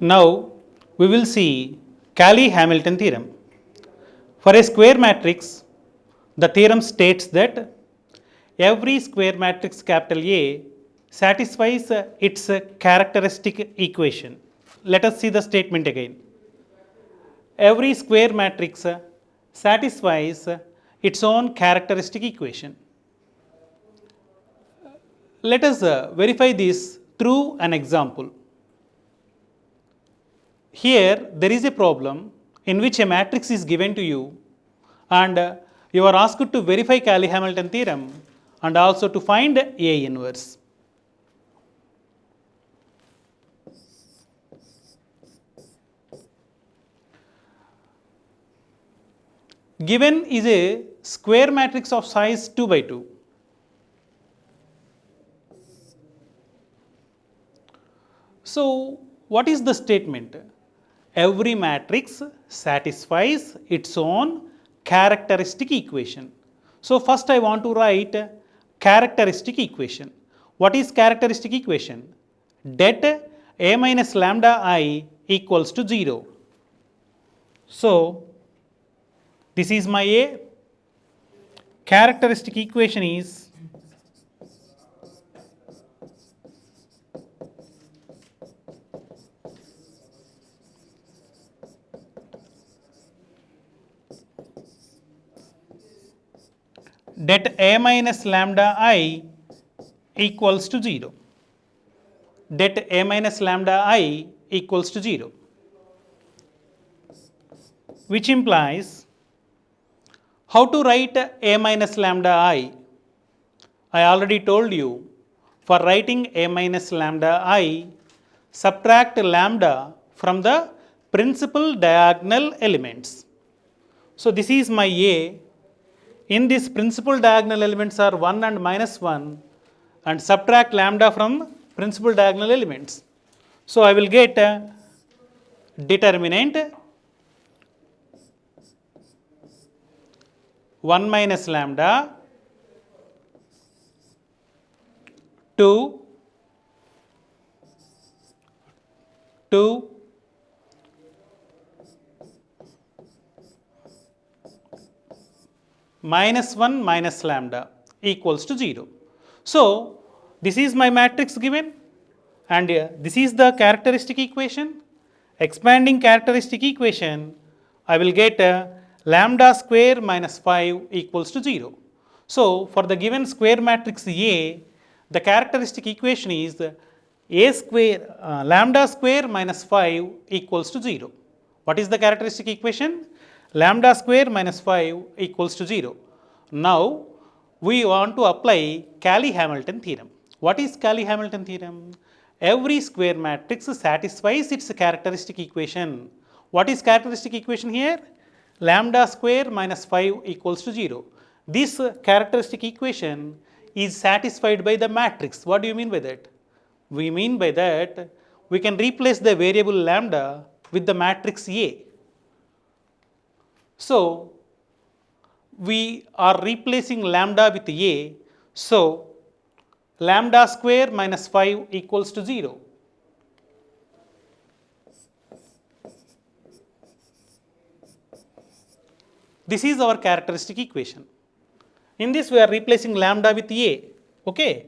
Now we will see Cayley-Hamilton theorem. For a square matrix, the theorem states that every square matrix capital A satisfies its characteristic equation. Let us see the statement again. Every square matrix satisfies its own characteristic equation. Let us verify this through an example. Here there is a problem in which a matrix is given to you and you are asked to verify Cayley-Hamilton theorem and also to find A inverse. Given is a square matrix of size 2 by 2. So, what is the statement? Every matrix satisfies its own characteristic equation. So, first I want to write characteristic equation. What is characteristic equation? Det A minus lambda I equals to 0. So, this is my A. Characteristic equation is det A minus lambda I equals to 0. Det A minus lambda I equals to 0, which implies how to write A minus lambda I? I already told you, for writing A minus lambda I, subtract lambda from the principal diagonal elements. So, this is my A. In this principal diagonal elements are 1 and minus 1 and subtract lambda from principal diagonal elements. So, I will get determinant 1 minus lambda 2 minus 1 minus lambda equals to 0. So, this is my matrix given and this is the characteristic equation. Expanding characteristic equation, I will get lambda square minus 5 equals to 0. So, for the given square matrix A, the characteristic equation is A square lambda square minus 5 equals to 0. What is the characteristic equation? Lambda square minus 5 equals to 0. Now, we want to apply Cayley-Hamilton theorem. What is Cayley-Hamilton theorem? Every square matrix satisfies its characteristic equation. What is characteristic equation here? Lambda square minus 5 equals to 0. This characteristic equation is satisfied by the matrix. What do you mean by that? We mean by that we can replace the variable lambda with the matrix A. So, we are replacing lambda with A. So, lambda square minus 5 equals to 0. This is our characteristic equation. In this we are replacing lambda with A, okay.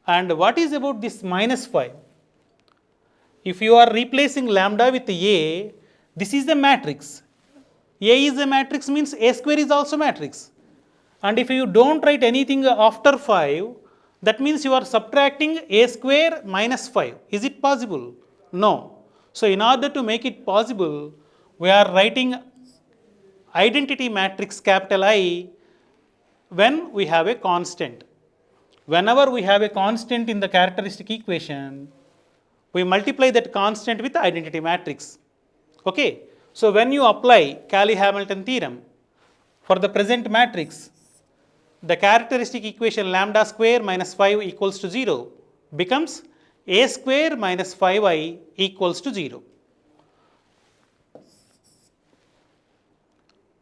And what is about this minus 5? If you are replacing lambda with A, this is the matrix. A is a matrix means A square is also matrix. And if you don't write anything after 5, that means you are subtracting A square minus 5. Is it possible? No. So, in order to make it possible, we are writing identity matrix capital I when we have a constant. Whenever we have a constant in the characteristic equation, we multiply that constant with the identity matrix. Okay. So, when you apply Cayley-Hamilton theorem for the present matrix, the characteristic equation lambda square minus 5 equals to 0 becomes A square minus 5i equals to 0.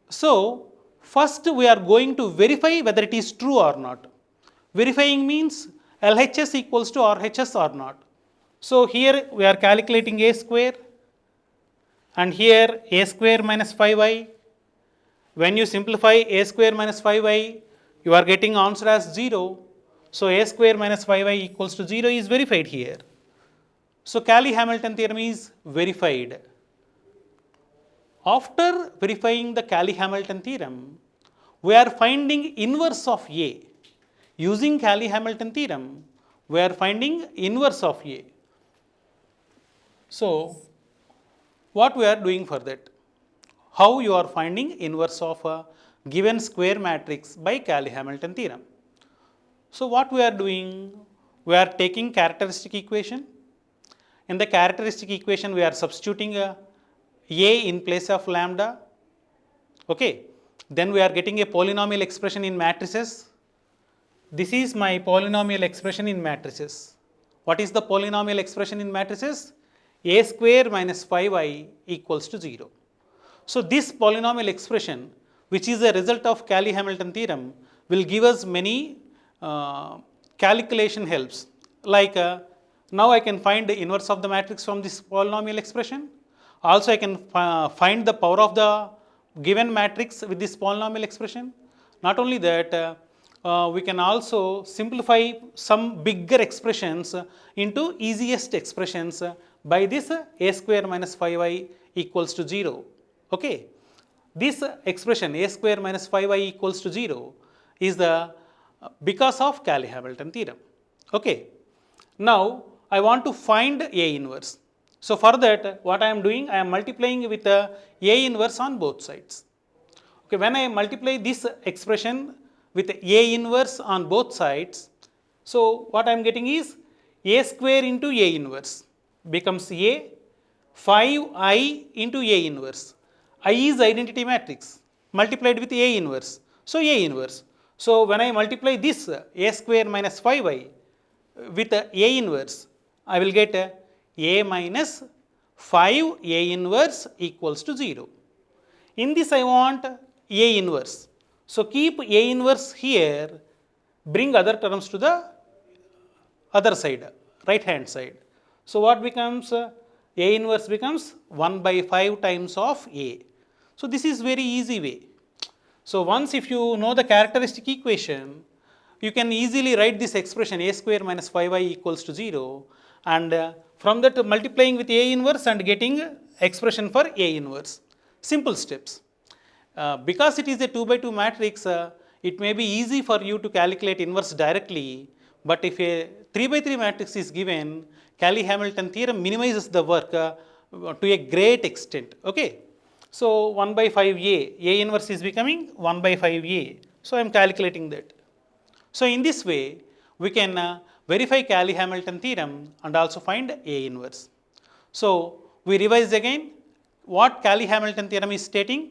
So, first we are going to verify whether it is true or not. Verifying means LHS equals to RHS or not. So here we are calculating a square, and here a square minus 5y. When you simplify a square minus 5y, you are getting answer as 0. So a square minus 5y equals to 0 is verified here. So Cayley-Hamilton theorem is verified. After verifying the Cayley-Hamilton theorem, we are finding inverse of A. Using Cayley-Hamilton theorem, we are finding inverse of A. So what we are doing for that? How you are finding inverse of a given square matrix by Cayley-Hamilton theorem? So what we are doing? We are taking characteristic equation. In the characteristic equation, we are substituting a in place of lambda. Okay. Then we are getting a polynomial expression in matrices. This is my polynomial expression in matrices. What is the polynomial expression in matrices? A square minus 5y equals to 0. So this polynomial expression, which is a result of Cayley-Hamilton theorem, will give us many calculation helps. Like now I can find the inverse of the matrix from this polynomial expression. Also I can find the power of the given matrix with this polynomial expression. Not only that, we can also simplify some bigger expressions into easiest expressions by this a square minus 5y equals to 0. Okay. This expression a square minus 5y equals to 0 is the because of Cayley-Hamilton theorem. Okay. Now I want to find A inverse. So for that, what I am doing, I am multiplying with A inverse on both sides. Okay, when I multiply this expression with A inverse on both sides, so what I am getting is A square into A inverse becomes A, 5i into A inverse. I is identity matrix multiplied with A inverse. So A inverse. So when I multiply this A square minus 5i with A inverse, I will get A minus 5 A inverse equals to 0. In this I want A inverse. So keep A inverse here, bring other terms to the other side, right hand side. So what becomes? A inverse becomes 1 by 5 times of A. So this is very easy way. So once if you know the characteristic equation, you can easily write this expression A square minus 5y equals to 0, and from that multiplying with A inverse and getting expression for A inverse. Simple steps. Because it is a 2 by 2 matrix, it may be easy for you to calculate inverse directly, but if a 3 by 3 matrix is given, Cayley-Hamilton theorem minimizes the work to a great extent. Okay. So 1 by 5a, A inverse is becoming 1 by 5a. So I am calculating that. So in this way, we can verify Cayley-Hamilton theorem and also find A inverse. So we revise again what Cayley-Hamilton theorem is stating.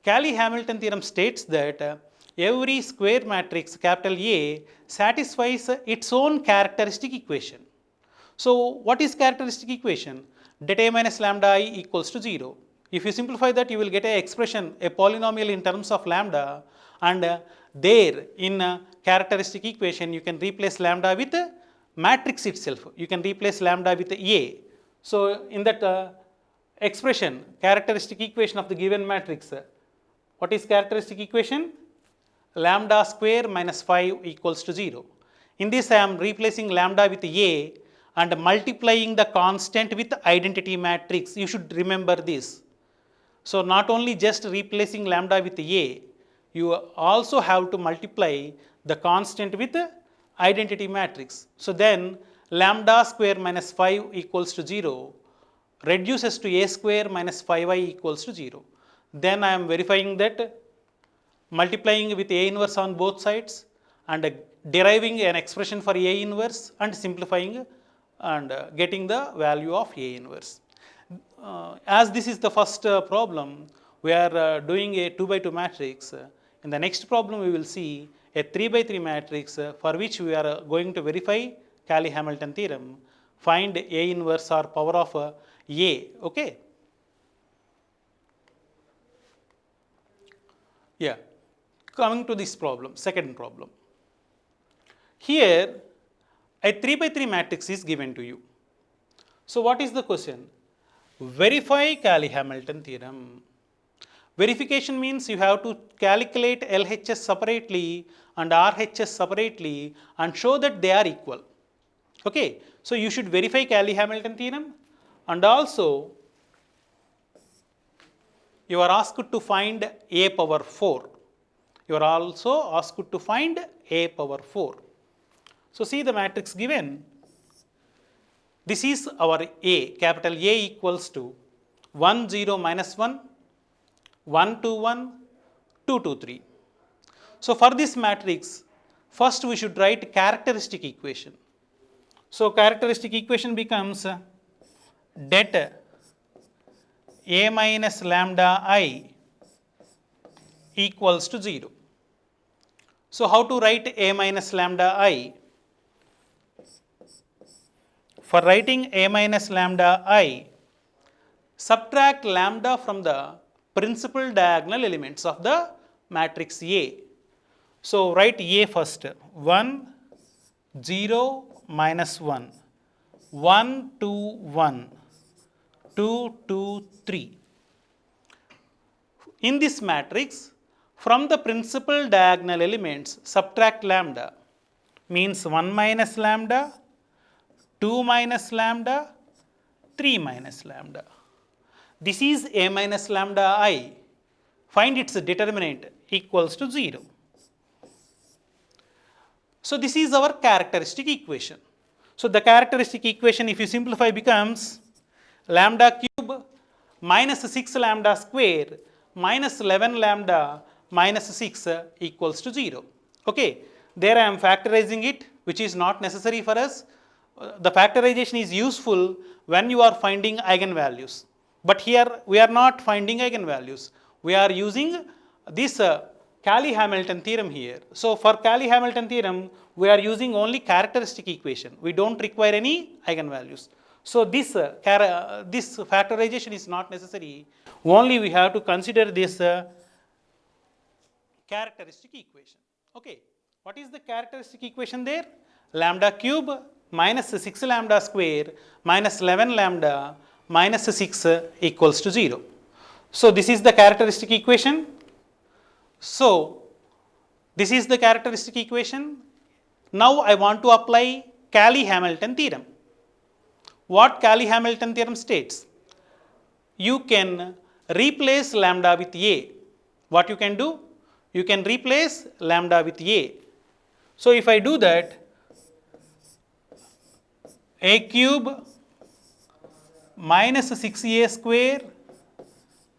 Cayley-Hamilton theorem states that every square matrix capital A satisfies its own characteristic equation. So what is characteristic equation? That A minus lambda I equals to 0. If you simplify that, you will get an expression, a polynomial in terms of lambda, and there in characteristic equation you can replace lambda with matrix itself. You can replace lambda with A. So in that expression, characteristic equation of the given matrix, what is characteristic equation? Lambda square minus 5 equals to 0. In this I am replacing lambda with A and multiplying the constant with identity matrix. You should remember this. So not only just replacing lambda with A, you also have to multiply the constant with identity matrix. So then lambda square minus 5 equals to 0 reduces to A square minus 5y equals to 0. Then I am verifying that, multiplying with A inverse on both sides and deriving an expression for A inverse and simplifying and getting the value of A inverse. As this is the first problem, we are doing a 2 by 2 matrix. In the next problem, we will see a 3 by 3 matrix for which we are going to verify Cayley-Hamilton theorem, find A inverse or power of A. Okay. Yeah. Coming to this problem, second problem. Here a 3 by 3 matrix is given to you. So what is the question? Verify Cayley-Hamilton theorem. Verification means you have to calculate LHS separately and RHS separately and show that they are equal. Okay, so you should verify Cayley-Hamilton theorem, and also you are asked to find a power 4. You are also asked to find a power 4. So see the matrix given. This is our A, capital A equals to 1, 0, minus 1, 1, 2, 1, 2, 2, 3. So for this matrix, first we should write characteristic equation. So characteristic equation becomes det A minus lambda I equals to 0. So how to write A minus lambda I? For writing A minus lambda I, subtract lambda from the principal diagonal elements of the matrix A. So write A first, 1, 0, minus 1, 1, 2, 1, 2, 2, 3. In this matrix, from the principal diagonal elements, subtract lambda, means 1 minus lambda, 2 minus lambda, 3 minus lambda. This is A minus lambda I. Find its determinant equals to 0. So this is our characteristic equation. So the characteristic equation, if you simplify, becomes lambda cube minus 6 lambda square minus 11 lambda minus 6 equals to 0. Okay, there I am factorizing it, which is not necessary for us. The factorization is useful when you are finding eigenvalues. But here we are not finding eigenvalues. We are using this Cayley-Hamilton theorem here. So for Cayley-Hamilton theorem, we are using only characteristic equation. We don't require any eigenvalues. So this factorization is not necessary. Only we have to consider this characteristic equation. Okay, what is the characteristic equation there? Lambda cube minus 6 lambda square minus 11 lambda minus 6 equals to 0. So this is the characteristic equation. So this is the characteristic equation. Now I want to apply Cayley-Hamilton theorem. What Cayley-Hamilton theorem states? You can replace lambda with A. What you can do? You can replace lambda with A. So if I do that, A cube minus 6A square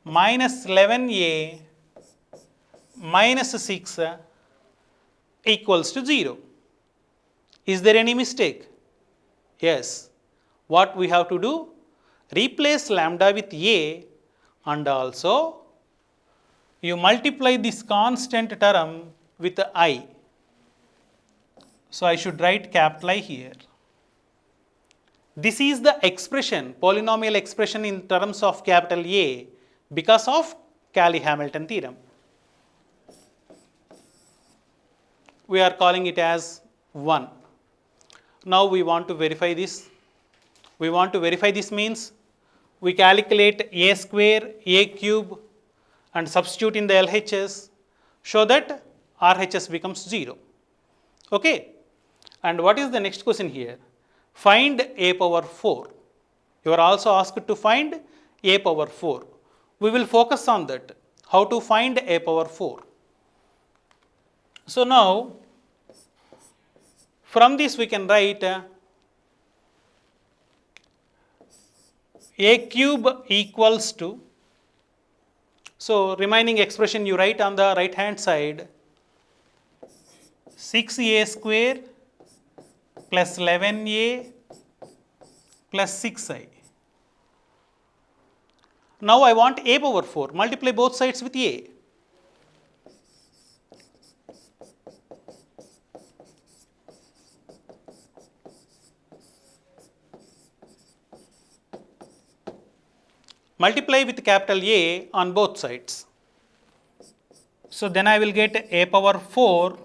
minus 11A minus 6 equals to 0. Is there any mistake? Yes. What we have to do? Replace lambda with A, and also you multiply this constant term with I. So I should write capital I here. This is the expression, polynomial expression in terms of capital A because of Cayley-Hamilton theorem. We are calling it as 1. Now we want to verify this. We want to verify this means we calculate A square, A cube and substitute in the LHS, show that RHS becomes 0. Okay. And what is the next question here? Find A power 4. You are also asked to find A power 4. We will focus on that, how to find A power 4. So now, from this we can write A cube equals to, so remaining expression you write on the right hand side, 6A square plus 11A plus 6I. Now I want A power 4, multiply both sides with A. Multiply with capital A on both sides. So then I will get A power 4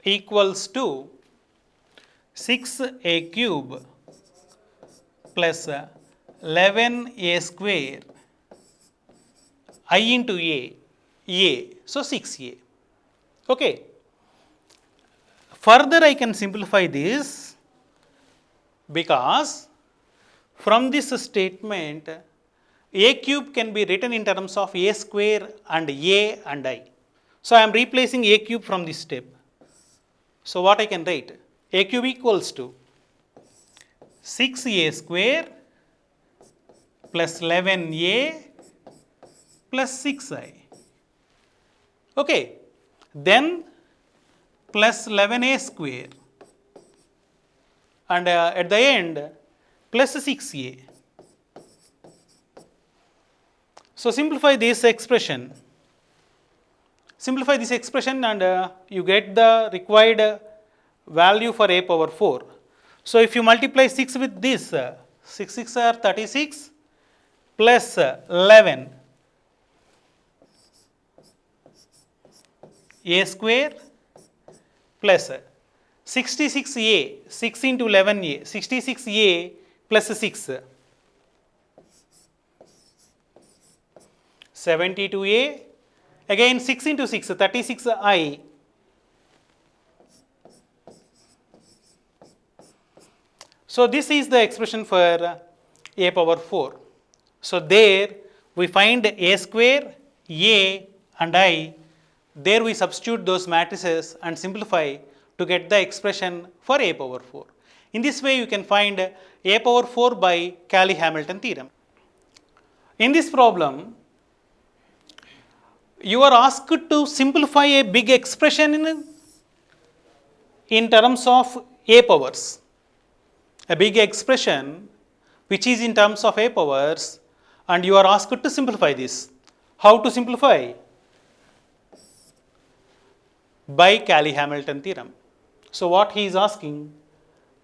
equals to 6a cube plus 11a square I into a, so 6a. Okay. Further I can simplify this because from this statement a cube can be written in terms of a square and a and I. So I am replacing a cube from this step. So what I can write? A cube equals to 6a square plus 11a plus 6i. Okay. Then plus 11a square and at the end plus 6a. So simplify this expression. Simplify this expression and you get the required value for a power 4. So if you multiply 6 with this, 6 6 are 36 plus 11 a square plus 66a, 6 into 11a, 66a plus 6, 72a, again 6 into 6, 36i, so this is the expression for a power 4. So there we find a square, a and I, there we substitute those matrices and simplify to get the expression for a power 4. In this way you can find a power 4 by Cayley-Hamilton theorem. In this problem, you are asked to simplify a big expression in terms of a powers. A big expression which is in terms of a powers, and you are asked to simplify this. How to simplify? By Cayley-Hamilton theorem. So what he is asking,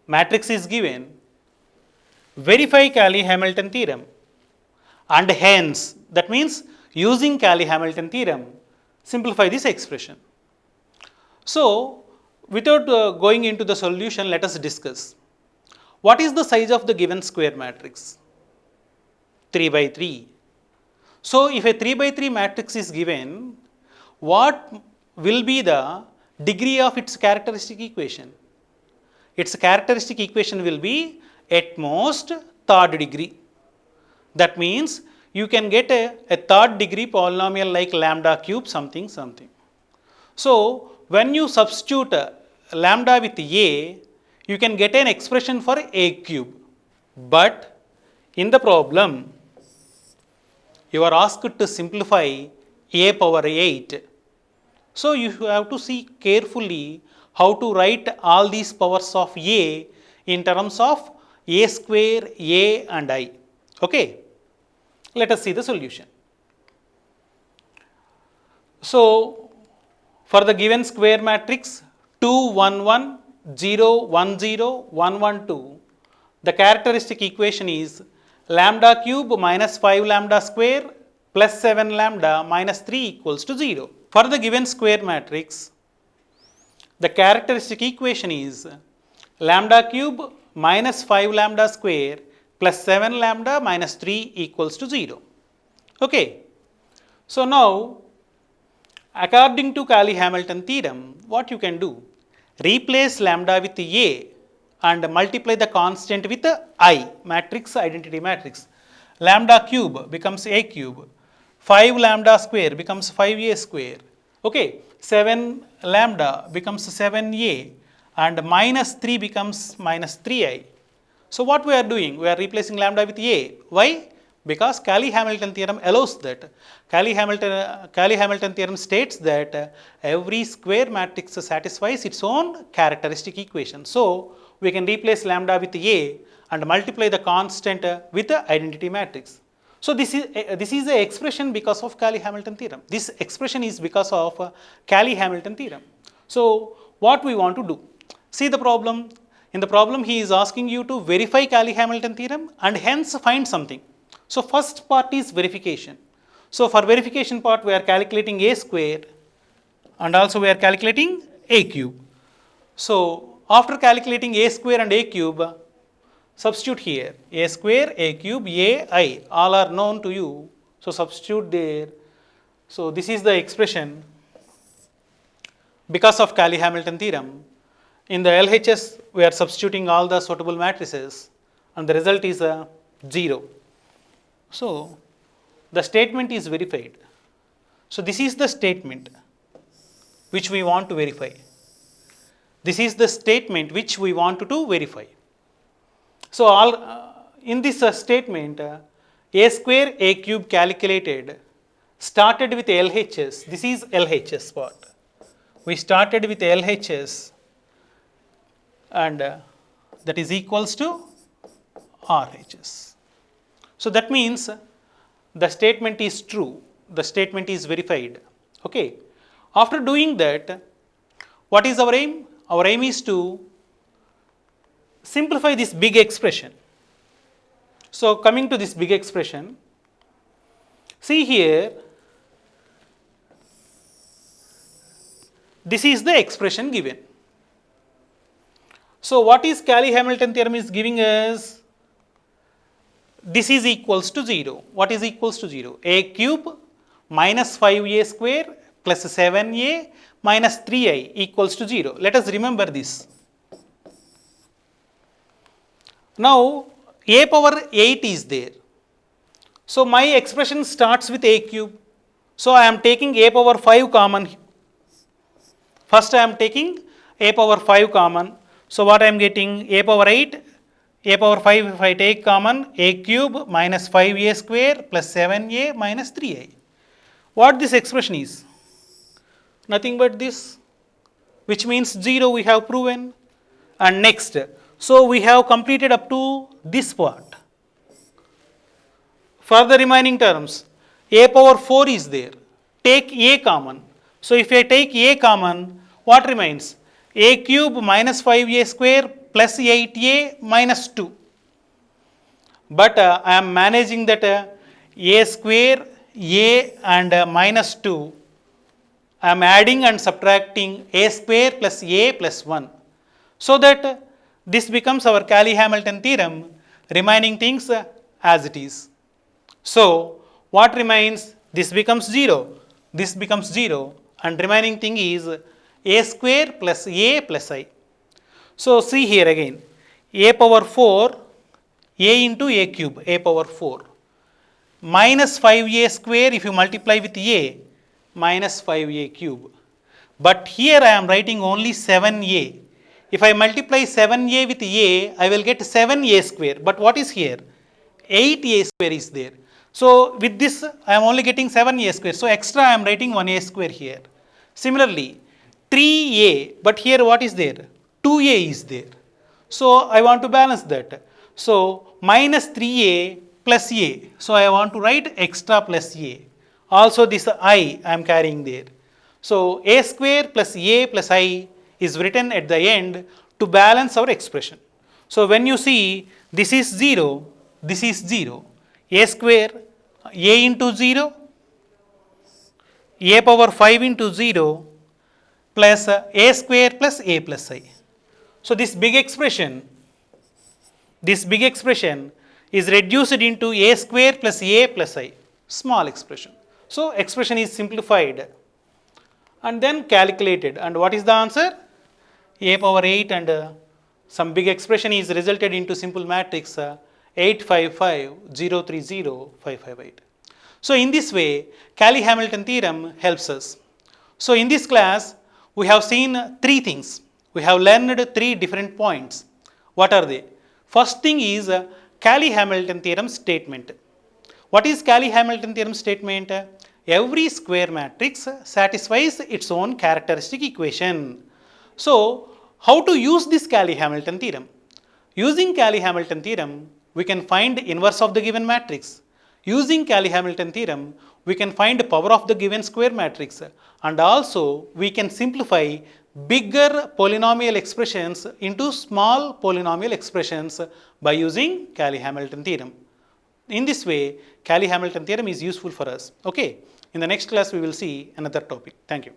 matrix is given, verify Cayley-Hamilton theorem, and hence that means using Cayley-Hamilton theorem simplify this expression. So without going into the solution, let us discuss. What is the size of the given square matrix? 3 by 3. So if a 3 by 3 matrix is given, what will be the degree of its characteristic equation? Its characteristic equation will be at most third degree. That means you can get a third degree polynomial like lambda cube something something. So when you substitute lambda with a, you can get an expression for a cube. But in the problem, you are asked to simplify a power 8. So you have to see carefully how to write all these powers of a in terms of a square, a and I. Okay. Let us see the solution. So for the given square matrix 2 1 1 0 1 0 1 1 2, the characteristic equation is lambda cube minus 5 lambda square plus 7 lambda minus 3 equals to 0. For the given square matrix, the characteristic equation is lambda cube minus 5 lambda square plus 7 lambda minus 3 equals to 0. Okay. So now, according to Cayley-Hamilton theorem, what you can do? Replace lambda with a and multiply the constant with I, matrix, identity matrix. Lambda cube becomes a cube. 5 lambda square becomes 5a square. Okay. 7 lambda becomes 7a and minus 3 becomes minus 3i. So what we are doing? We are replacing lambda with a. Why? Because Cayley-Hamilton theorem allows that. Cayley-Hamilton theorem states that every square matrix satisfies its own characteristic equation. So we can replace lambda with a and multiply the constant with the identity matrix. So this is the expression because of Cayley-Hamilton theorem. This expression is because of Cayley-Hamilton theorem. So what we want to do? See the problem. In the problem, he is asking you to verify Cayley-Hamilton theorem and hence find something. So first part is verification. So for verification part, we are calculating a square and also we are calculating a cube. So after calculating a square and a cube, substitute here a square, a cube, a, I, all are known to you. So substitute there. So this is the expression because of Cayley-Hamilton theorem. In the LHS, we are substituting all the suitable matrices and the result is 0. So the statement is verified. So this is the statement which we want to verify. This is the statement which we want to verify. So in this statement, a square, a cube calculated started with LHS. This is LHS part. We started with LHS and that is equals to RHS. So that means the statement is true. The statement is verified. Okay. After doing that, what is our aim? Our aim is to simplify this big expression. So coming to this big expression, see here, this is the expression given. So what is Cayley-Hamilton theorem is giving us? This is equals to 0. What is equals to 0? A cube minus 5a square plus 7a minus 3i equals to 0. Let us remember this. Now a power 8 is there. So my expression starts with a cube. So I am taking a power 5 common. First I am taking a power 5 common. So what I am getting? A power 8, a power 5 if I take common, a cube minus 5a square plus 7a minus 3i. What this expression is? Nothing but this, which means 0 we have proven. And next, so we have completed up to this part. For the remaining terms, a power 4 is there. Take a common. So if I take a common, what remains? A cube minus 5a square plus 8a minus 2. But I am managing that a square, a and minus 2. I am adding and subtracting a square plus a plus 1. So that this becomes our Cayley-Hamilton theorem, remaining things as it is. So what remains? This becomes 0. This becomes 0 and remaining thing is a square plus a plus I. So see here again, a power 4, a into a cube, a power 4, minus 5a square if you multiply with a, minus 5a cube. But here I am writing only 7a. If I multiply 7a with a, I will get 7a square. But what is here? 8a square is there. So with this, I am only getting 7a square. So extra I am writing 1a square here. Similarly, 3a, but here what is there? 2a is there. So I want to balance that. So minus 3a plus a. So I want to write extra plus a. Also this I am carrying there. So a square plus a plus I is written at the end to balance our expression. So when you see this is 0, this is 0. A square, a into 0, a power 5 into 0 plus a square plus a plus I. So this big expression is reduced into a square plus a plus I, small expression. So expression is simplified and then calculated. And what is the answer? A power 8 and some big expression is resulted into simple matrix 855,030,558. So in this way, Cayley-Hamilton theorem helps us. So in this class, we have seen three things. We have learned three different points. What are they? First thing is Cayley-Hamilton theorem statement. What is Cayley-Hamilton theorem statement? Every square matrix satisfies its own characteristic equation. So how to use this Cayley-Hamilton theorem? Using Cayley-Hamilton theorem, we can find inverse of the given matrix. Using Cayley-Hamilton theorem, we can find power of the given square matrix, and also we can simplify bigger polynomial expressions into small polynomial expressions by using Cayley-Hamilton theorem. In this way, Cayley-Hamilton theorem is useful for us. Okay. In the next class, we will see another topic. Thank you.